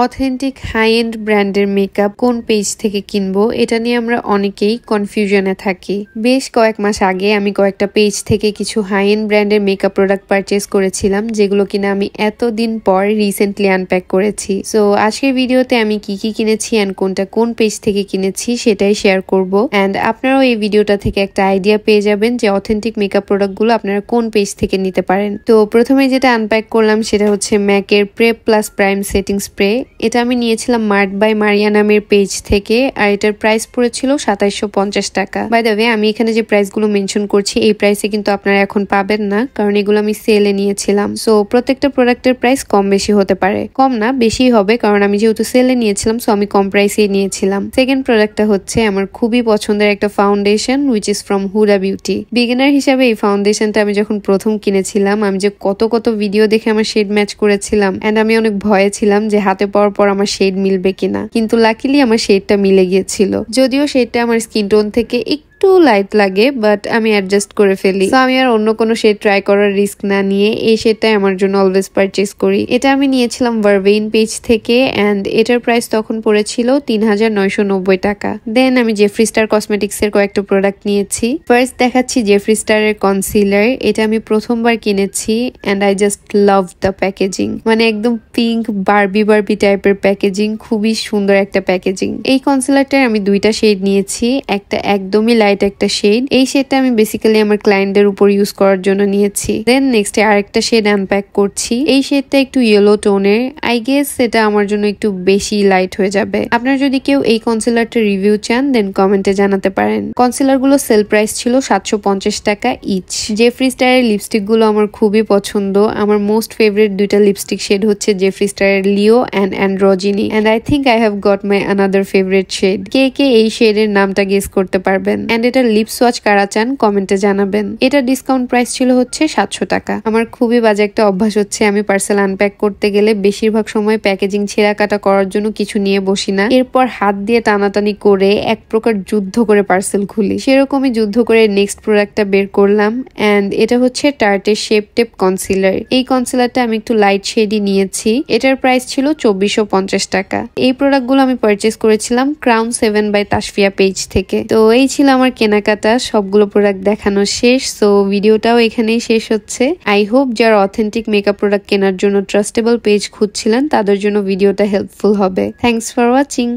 Authentic high end ব্র্যান্ডের makeup কোন page থেকে কিনবো এটা নিয়ে আমরা অনেকেই কনফিউশনে থাকি। বেশ কয়েক মাস আগে আমি কয়েকটা পেজ থেকে কিছু হাই এন্ড ব্র্যান্ডের মেকআপ প্রোডাক্ট পারচেজ করেছিলাম, যেগুলো কিনা আমি এতদিন পর রিসেন্টলি আনপ্যাক করেছি। সো আজকের ভিডিওতে আমি কি কি কিনেছি অ্যান্ড কোনটা কোন পেজ থেকে কিনেছি সেটাই শেয়ার করব। অ্যান্ড আপনারাও এই ভিডিওটা থেকে একটা আইডিয়া পেয়ে যাবেন যে অথেন্টিক মেকআপ প্রোডাক্টগুলো আপনারা কোন পেজ থেকে নিতে পারেন। তো প্রথমে যেটা আনপ্যাক করলাম সেটা হচ্ছে ম্যাকের prep plus prime setting spray. এটা আমি নিয়েছিলাম মার্ট বাই মারিয়া নামের পেজ থেকে, আর এটার প্রাইস পড়েছিল 2750 টাকা। বাই দ্য ওয়ে, আমি এখানে যে প্রাইস গুলো মেনশন করছি এই প্রাইসে কিন্তু আপনারা এখন পাবেন না, কারণ এগুলো আমি সেলে নিয়েছিলাম। সো প্রত্যেকটা প্রোডাক্টের প্রাইস কম বেশি হতে পারে, কম না বেশি হবে, কারণ আমি যেহেতু সেলে নিয়েছিলাম সো আমি কম প্রাইসেই নিয়েছিলাম। সেকেন্ড প্রোডাক্টটা হচ্ছে আমার খুবই পছন্দের একটা foundation which is from Hooda beauty. Beginner হিসাবে এই ফাউন্ডেশনটা আমি যখন প্রথম কিনেছিলাম আমি যে কত ভিডিও দেখে আমার শেড ম্যাচ করেছিলাম, এন্ড আমি অনেক ভয়ে ছিলাম যে হাতে পাওয়ার পর আমার শেড মিলবে কিনা, কিন্তু লাকিলি আমার শেডটা মিলে গিয়েছিল। যদিও শেডটা আমার স্কিন টোন থেকে একটু লাইট লাগে, বাট আমি অ্যাডজাস্ট করে ফেলি। তো আমি আর অন্য কোনো শেড ট্রাই করার রিস্ক না নিয়ে এই শেডটাই আমার জন্য অলওয়েজ পারচেজ করি। এটা আমি নিয়েছিলাম ভারভেইন পেজ থেকে, অ্যান্ড এটার প্রাইস তখন পড়েছিল 3990 টাকা। দেন আমি জেফ্রি স্টার কসমেটিক্স এর কয়েকটা প্রোডাক্ট নিয়েছি। ফার্স্ট দেখাচ্ছি জেফ্রি স্টারের কনসিলার। এটা আমি প্রথমবার কিনেছি and I just love the packaging. মানে একদম পিঙ্ক বারবি টাইপের প্যাকেজিং, খুবই সুন্দর একটা প্যাকেজিং। এই কনসিলারটার আমি দুইটা শেড নিয়েছি, একটা একদমই লাইট একটা শেড। এই শেডটা আমি বেসিক্যালি আমার ক্লায়েন্টের উপর ইউজ করার জন্য নিয়েছি। দেন নেক্সট আরেকটা শেড আনপ্যাক করছি। এই শেডটা একটু ইয়েলো টোনের, আই গেস এটা আমার জন্য একটু বেশি লাইট হয়ে যাবে। আপনারা যদি কেউ এই কনসিলারটা রিভিউ চান দেন কমেন্টে জানাতে পারেন। কনসিলার গুলো সেল প্রাইস ছিল 750 টাকা ইচ। জেফ্রি স্টারের লিপস্টিক গুলো আমার খুবই পছন্দ। আমার মোস্ট ফেভারিট দুইটা লিপস্টিক শেড হচ্ছে জেফ্রি স্টারের Leo and androgyny, and I think I have got my another favourite shade. কে এই শেডের নামটা গেস করতে পারবেন অ্যান্ড এটা লিপ সোয়াচ কারা চান কমেন্টে জানাবেন। এটা ডিসকাউন্ট প্রাইস ছিল হচ্ছে 700 টাকা। আমার খুবই বাজে একটা অভ্যাস হচ্ছে, আমি পার্সেল আনপ্যাক করতে গেলে বেশিরভাগ সময় প্যাকেজিং ছেঁড়া কাটা করার জন্য কিছু নিয়ে বসি না, এরপর হাত দিয়ে টানাটানি করে এক প্রকার যুদ্ধ করে পার্সেল খুলি। সেরকমই যুদ্ধ করে নেক্সট প্রোডাক্টটা বের করলাম, অ্যান্ড এটা হচ্ছে টার্টের শেপ টেপ কনসিলার। এই কনসিলারটা আমি একটু লাইট শেডই নিয়েছি। এটার প্রাইস ছিল 2450 টাকা। এই প্রোডাক্টগুলো আমি পারচেস করেছিলাম ক্রাউন 7 বাই তাসফিয়া পেজ থেকে। তো এই ছিল আমার কেনাকাটা, সবগুলো প্রোডাক্ট দেখানো শেষ। সো ভিডিওটাও এখানেই শেষ হচ্ছে। আই হোপ যারা অথেন্টিক মেকআপ প্রোডাক্ট কেনার জন্য ট্রাস্টেবল পেজ খুঁজছিলেন তাদের জন্য ভিডিওটা হেল্পফুল হবে। Thanks for watching.